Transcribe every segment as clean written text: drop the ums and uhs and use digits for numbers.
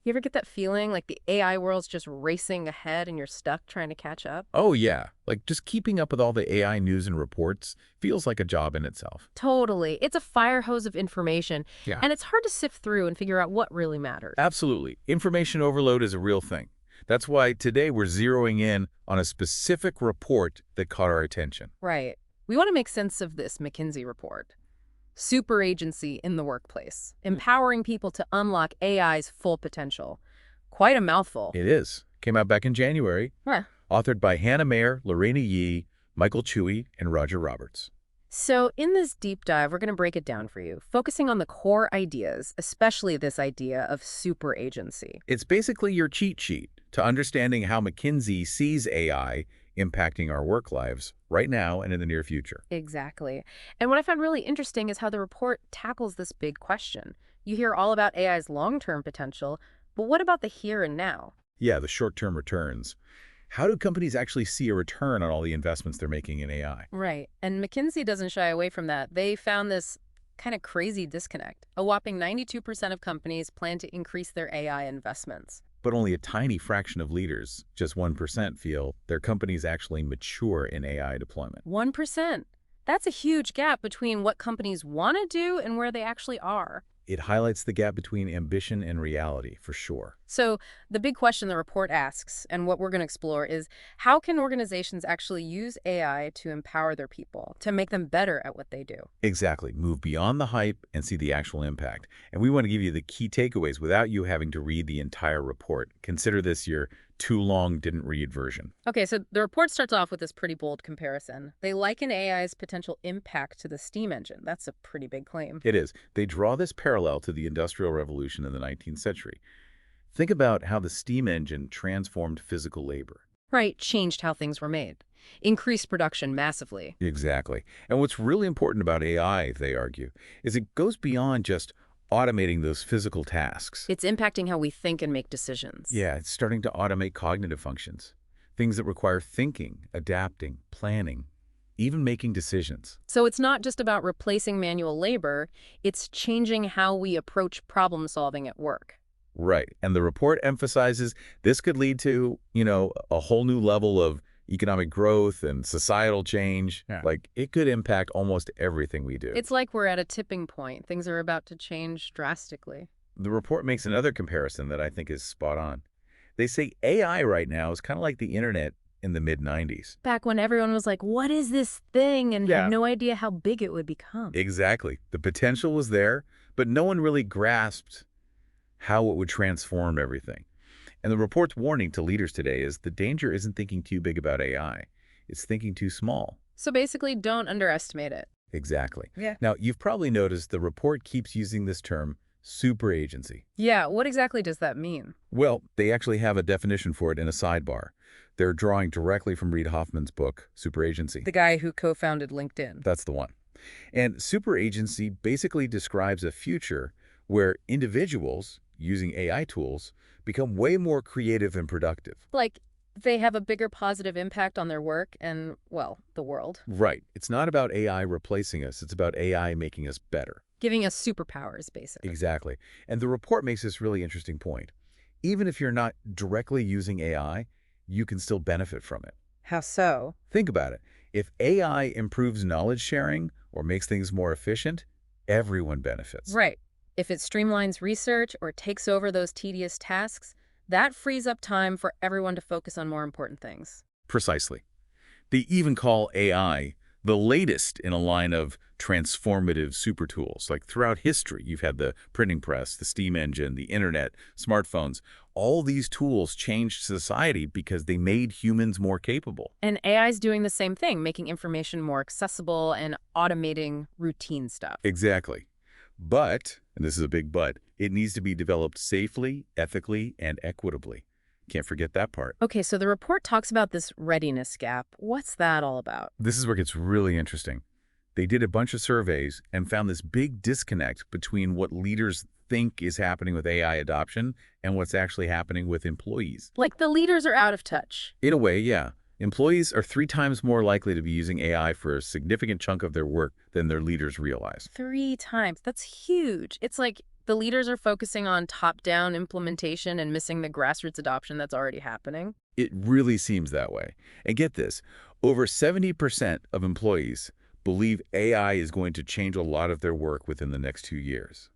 You ever get that feeling like the AI world's just racing ahead and you're stuck trying to catch up? Oh, yeah. Like just keeping up with all the AI news and reports feels like a job in itself. Totally. It's a fire hose of information, Yeah, and it's hard to sift through and figure out what really matters. absolutely. Information overload is a real thing. That's why today we're zeroing in on a specific report that caught our attention. Right. We want to make sense of this McKinsey report. Superagency in the workplace, empowering people to unlock AI's full potential. Quite a mouthful. It is. Came out back in January, Huh. authored by Hannah Mayer, Lorena Yee, Michael Chewy, and Roger Roberts. So in this deep dive, we're going to break it down for you, focusing on the core ideas, especially this idea of superagency. It's basically your cheat sheet to understanding how McKinsey sees AI impacting our work lives right now and in the near future. Exactly. And what I found really interesting is how the report tackles this big question. You hear all about AI's long-term potential, but what about the here and now? Yeah, the short-term returns. How do companies actually see a return on all the investments they're making in AI? Right. And McKinsey doesn't shy away from that. They found this kind of crazy disconnect. A whopping 92% of companies plan to increase their AI investments. But only a tiny fraction of leaders, just 1%, feel their companies actually mature in AI deployment. 1%. That's a huge gap between what companies want to do and where they actually are. It highlights the gap between ambition and reality, for sure. So the big question the report asks, and what we're going to explore, is how can organizations actually use AI to empower their people, to make them better at what they do? Exactly. Move beyond the hype and see the actual impact. And we want to give you the key takeaways without you having to read the entire report. Consider this your too long didn't read version. Okay, so the report starts off with this pretty bold comparison. They liken AI's potential impact to the steam engine. That's a pretty big claim. It is. They draw this parallel to the Industrial Revolution in the 19th century. Think about how the steam engine transformed physical labor. Right, changed how things were made. Increased production massively. Exactly. And what's really important about AI, they argue, is it goes beyond just automating those physical tasks. It's impacting how we think and make decisions. Yeah, it's starting to automate cognitive functions, things that require thinking, adapting, planning, even making decisions. So it's not just about replacing manual labor, it's changing how we approach problem solving at work. Right. And the report emphasizes this could lead to, a whole new level of economic growth and societal change. Yeah. Like, it could impact almost everything we do. It's like we're at a tipping point. Things are about to change drastically. The report makes another comparison that I think is spot on. They say AI right now is kind of like the internet in the mid-90s. Back when everyone was like, what is this thing? And Yeah. had no idea how big it would become. Exactly. The potential was there, but no one really grasped how it would transform everything. And the report's warning to leaders today is the danger isn't thinking too big about AI. It's thinking too small. So basically, don't underestimate it. Exactly. Yeah. Now, you've probably noticed the report keeps using this term, superagency. Yeah, what exactly does that mean? Well, they actually have a definition for it in a sidebar. They're drawing directly from Reid Hoffman's book, Superagency. The guy who co-founded LinkedIn. That's the one. And superagency basically describes a future where individuals, using AI tools, become way more creative and productive. Like, they have a bigger positive impact on their work and, well, the world. Right. It's not about AI replacing us. It's about AI making us better. Giving us superpowers, basically. Exactly. And the report makes this really interesting point. Even if you're not directly using AI, you can still benefit from it. How so? Think about it. If AI improves knowledge sharing or makes things more efficient, everyone benefits. Right. If it streamlines research or takes over those tedious tasks, that frees up time for everyone to focus on more important things. Precisely. They even call AI the latest in a line of transformative super tools. Like throughout history, you've had the printing press, the steam engine, the internet, smartphones. All these tools changed society because they made humans more capable. And AI is doing the same thing, making information more accessible and automating routine stuff. Exactly. But, and this is a big but, it needs to be developed safely, ethically, and equitably. Can't forget that part. Okay, so the report talks about this readiness gap. What's that all about? This is where it gets really interesting. They did a bunch of surveys and found this big disconnect between what leaders think is happening with AI adoption and what's actually happening with employees. Like the leaders are out of touch. In a way, yeah. Employees are 3 times more likely to be using AI for a significant chunk of their work than their leaders realize. 3 times. That's huge. It's like The leaders are focusing on top-down implementation and missing the grassroots adoption that's already happening. It really seems that way. And get this, over 70% of employees believe AI is going to change a lot of their work within the next 2 years.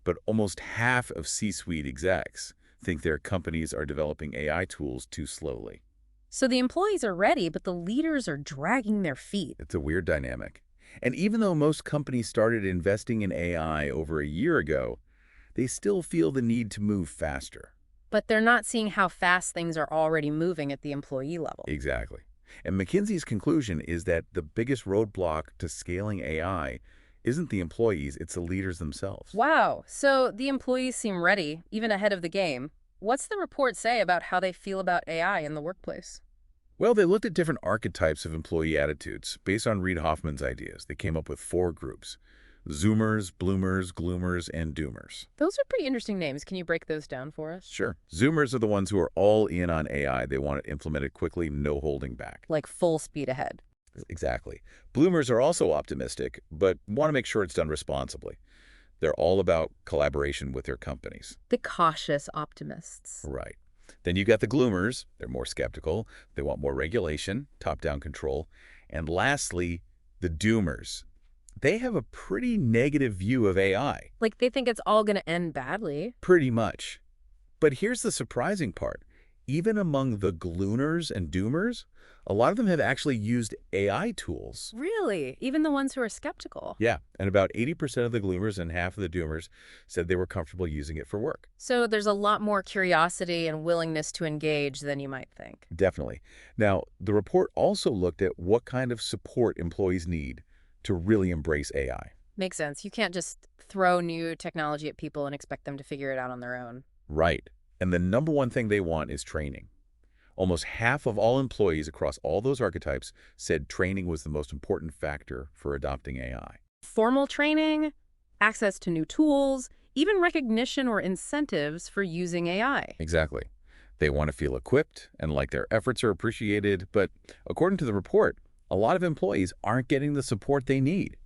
But almost half of C-suite execs think their companies are developing AI tools too slowly. So the employees are ready, but the leaders are dragging their feet. It's a weird dynamic. And even though most companies started investing in AI over a year ago, they still feel the need to move faster. But they're not seeing how fast things are already moving at the employee level. Exactly. And McKinsey's conclusion is that the biggest roadblock to scaling AI isn't the employees, it's the leaders themselves. Wow, so the employees seem ready, even ahead of the game. What's the report say about how they feel about AI in the workplace? Well, they looked at different archetypes of employee attitudes based on Reid Hoffman's ideas. They came up with 4 groups: Zoomers, Bloomers, Gloomers, and Doomers. Those are pretty interesting names. Can you break those down for us? Sure. Zoomers are the ones who are all in on AI. They want it implemented quickly, no holding back. Like full speed ahead. Exactly. Bloomers are also optimistic, but want to make sure it's done responsibly. They're all about collaboration with their companies. The cautious optimists. Right. Then you got the Gloomers. They're more skeptical. They want more regulation, top-down control. And lastly, the Doomers. They have a pretty negative view of AI. Like they think it's all going to end badly. Pretty much. But here's the surprising part. Even among the Glooners and Doomers, a lot of them have actually used AI tools. Really? Even the ones who are skeptical? Yeah, and about 80% of the Gloomers and half of the Doomers said they were comfortable using it for work. So there's a lot more curiosity and willingness to engage than you might think. Definitely. Now, the report also looked at what kind of support employees need to really embrace AI. Makes sense. You can't just throw new technology at people and expect them to figure it out on their own. Right. And the number one thing they want is training. Almost half of all employees across all those archetypes said training was the most important factor for adopting AI. Formal training, access to new tools, even recognition or incentives for using AI. Exactly. They want to feel equipped and like their efforts are appreciated, but according to the report, a lot of employees aren't getting the support they need.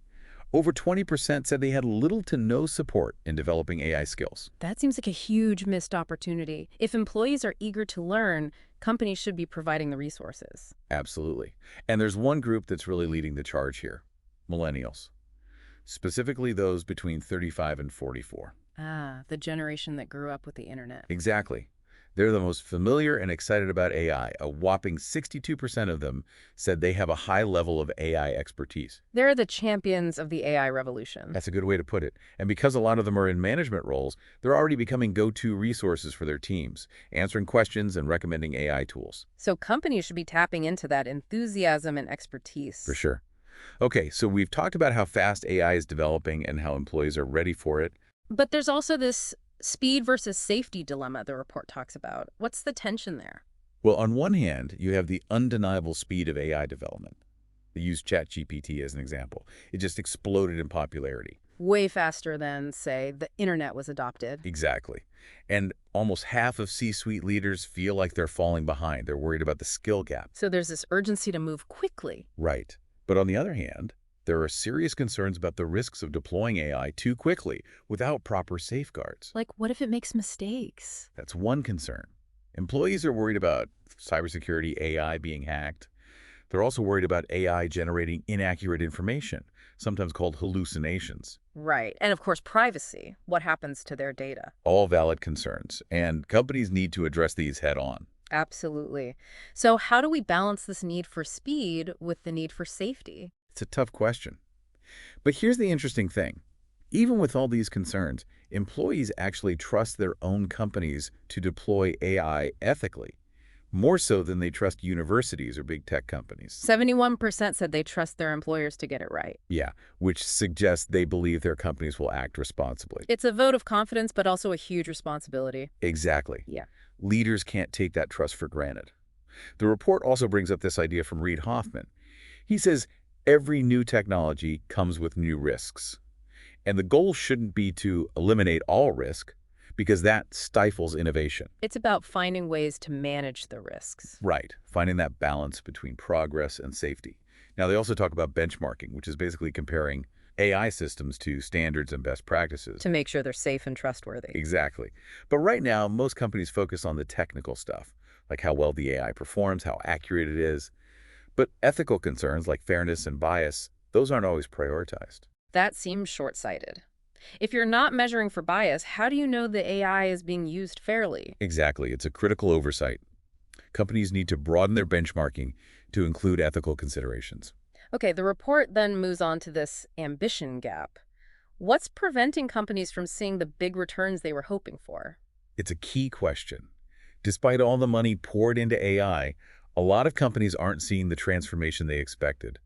Over 20% said they had little to no support in developing AI skills. That seems like a huge missed opportunity. If employees are eager to learn, companies should be providing the resources. Absolutely. And there's one group that's really leading the charge here: millennials, specifically those between 35 and 44. Ah, the generation that grew up with the internet. Exactly. They're the most familiar and excited about AI. A whopping 62% of them said they have a high level of AI expertise. They're the champions of the AI revolution. That's a good way to put it. And because a lot of them are in management roles, they're already becoming go-to resources for their teams, answering questions and recommending AI tools. So companies should be tapping into that enthusiasm and expertise. For sure. Okay, so we've talked about how fast AI is developing and how employees are ready for it. But there's also this speed versus safety dilemma the report talks about. What's the tension there? Well, on one hand, you have the undeniable speed of AI development. They use ChatGPT as an example. It just exploded in popularity. Way faster than, say, the internet was adopted. Exactly. And almost half of C-suite leaders feel like they're falling behind. They're worried about the skill gap. So there's this urgency to move quickly. Right. But on the other hand, there are serious concerns about the risks of deploying AI too quickly without proper safeguards. Like, what if it makes mistakes? That's one concern. Employees are worried about cybersecurity, AI being hacked. They're also worried about AI generating inaccurate information, sometimes called hallucinations. Right. And of course, privacy. What happens to their data? All valid concerns, and companies need to address these head on. Absolutely. So how do we balance this need for speed with the need for safety? It's a tough question. But here's the interesting thing. Even with all these concerns, employees actually trust their own companies to deploy AI ethically, more so than they trust universities or big tech companies. 71% said they trust their employers to get it right. Yeah, which suggests they believe their companies will act responsibly. It's a vote of confidence, but also a huge responsibility. Exactly. Yeah. Leaders can't take that trust for granted. The report also brings up this idea from Reid Hoffman. He says, every new technology comes with new risks. And the goal shouldn't be to eliminate all risk, because that stifles innovation. It's about finding ways to manage the risks. Right, finding that balance between progress and safety. Now, they also talk about benchmarking, which is basically comparing AI systems to standards and best practices. To make sure they're safe and trustworthy. Exactly. But right now, most companies focus on the technical stuff, like how well the AI performs, how accurate it is. But ethical concerns like fairness and bias, those aren't always prioritized. That seems short-sighted. If you're not measuring for bias, how do you know the AI is being used fairly? Exactly. It's a critical oversight. Companies need to broaden their benchmarking to include ethical considerations. Okay, the report then moves on to this ambition gap. What's preventing companies from seeing the big returns they were hoping for? It's a key question. Despite all the money poured into AI, a lot of companies aren't seeing the transformation they expected.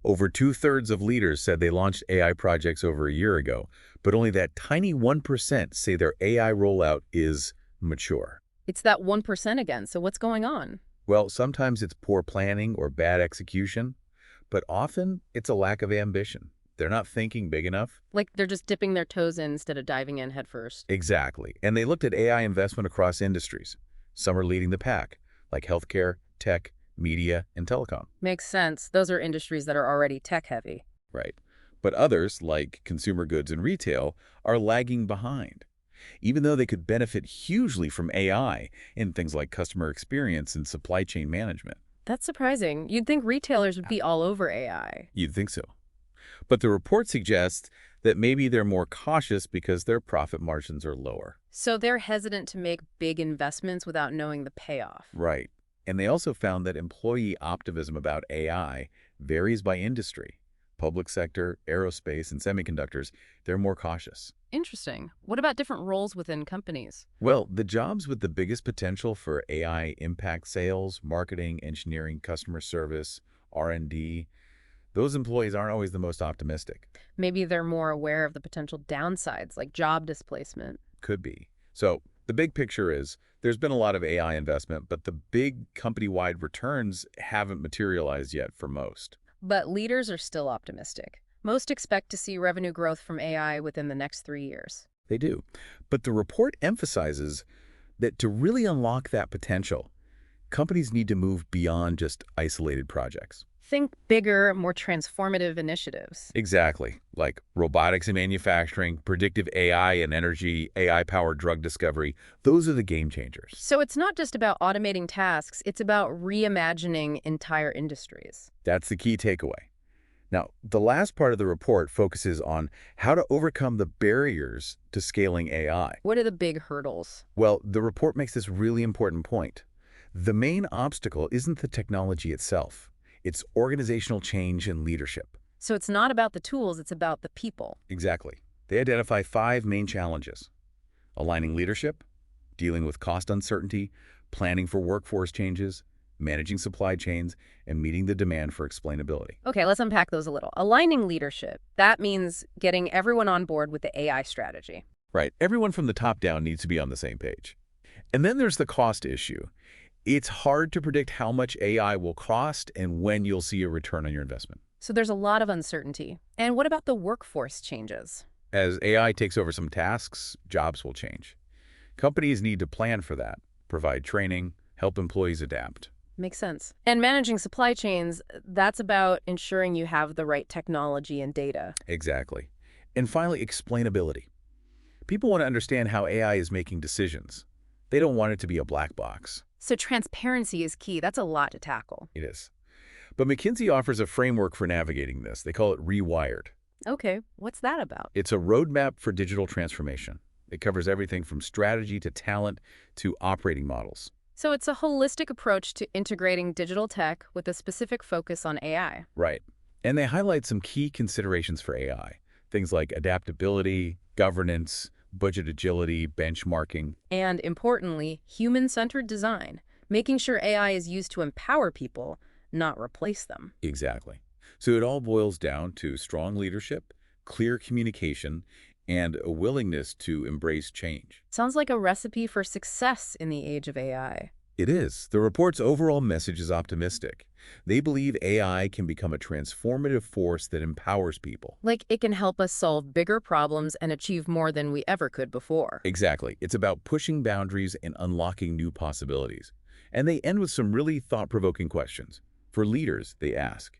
Over two-thirds of leaders said they launched AI projects over a year ago, but only that tiny 1% say their AI rollout is mature. It's that 1% again, so what's going on? Well, sometimes it's poor planning or bad execution, but often it's a lack of ambition. They're not thinking big enough. Like they're just dipping their toes in instead of diving in headfirst. Exactly. And they looked at AI investment across industries. Some are leading the pack, like healthcare, tech, media, and telecom. Makes sense. Those are industries that are already tech-heavy. Right. But others, like consumer goods and retail, are lagging behind. Even though they could benefit hugely from AI in things like customer experience and supply chain management. That's surprising. You'd think retailers would be all over AI. You'd think so. But the report suggests that maybe they're more cautious because their profit margins are lower. So they're hesitant to make big investments without knowing the payoff. Right. And they also found that employee optimism about AI varies by industry. Public sector, aerospace, and semiconductors, they're more cautious. Interesting. What about different roles within companies? Well, the jobs with the biggest potential for AI impact sales, marketing, engineering, customer service, R&D, those employees aren't always the most optimistic. Maybe they're more aware of the potential downsides, like job displacement. Could be. So the big picture is there's been a lot of AI investment, but the big company-wide returns haven't materialized yet for most. But leaders are still optimistic. Most expect to see revenue growth from AI within the next 3 years. They do. But the report emphasizes that to really unlock that potential, companies need to move beyond just isolated projects. Think bigger, more transformative initiatives. Exactly. Like robotics in manufacturing, predictive AI in energy, AI-powered drug discovery. Those are the game changers. So it's not just about automating tasks, it's about reimagining entire industries. That's the key takeaway. Now, the last part of the report focuses on how to overcome the barriers to scaling AI. What are the big hurdles? Well, the report makes this really important point. The main obstacle isn't the technology itself. It's organizational change and leadership. So it's not about the tools, it's about the people. Exactly. They identify 5 main challenges: aligning leadership, dealing with cost uncertainty, planning for workforce changes, managing supply chains, and meeting the demand for explainability. Okay, let's unpack those a little. Aligning leadership, that means getting everyone on board with the AI strategy. Right. Everyone from the top down needs to be on the same page. And then there's the cost issue. It's hard to predict how much AI will cost and when you'll see a return on your investment. So there's a lot of uncertainty. And what about the workforce changes? As AI takes over some tasks, jobs will change. Companies need to plan for that, provide training, help employees adapt. Makes sense. And managing supply chains, that's about ensuring you have the right technology and data. Exactly. And finally, explainability. People want to understand how AI is making decisions. They don't want it to be a black box. So transparency is key. That's a lot to tackle. It is. But McKinsey offers a framework for navigating this. They call it Rewired. Okay, what's that about? It's a roadmap for digital transformation. It covers everything from strategy to talent to operating models. So it's a holistic approach to integrating digital tech with a specific focus on AI. Right. And they highlight some key considerations for AI. Things like adaptability, governance, budget agility, benchmarking. And importantly, human-centered design, making sure AI is used to empower people, not replace them. Exactly. So it all boils down to strong leadership, clear communication, and a willingness to embrace change. Sounds like a recipe for success in the age of AI. It is. The report's overall message is optimistic. They believe AI can become a transformative force that empowers people. Like it can help us solve bigger problems and achieve more than we ever could before. Exactly. It's about pushing boundaries and unlocking new possibilities. And they end with some really thought-provoking questions. For leaders, they ask,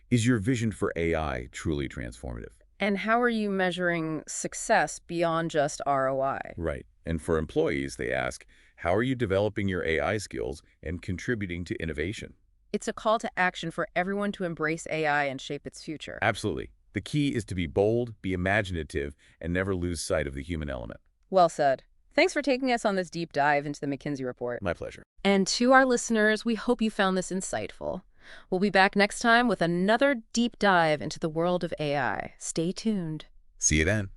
is your vision for AI truly transformative? And how are you measuring success beyond just ROI? Right. And for employees, they ask, how are you developing your AI skills and contributing to innovation? It's a call to action for everyone to embrace AI and shape its future. Absolutely. The key is to be bold, be imaginative, and never lose sight of the human element. Well said. Thanks for taking us on this deep dive into the McKinsey report. My pleasure. And to our listeners, we hope you found this insightful. We'll be back next time with another deep dive into the world of AI. Stay tuned. See you then.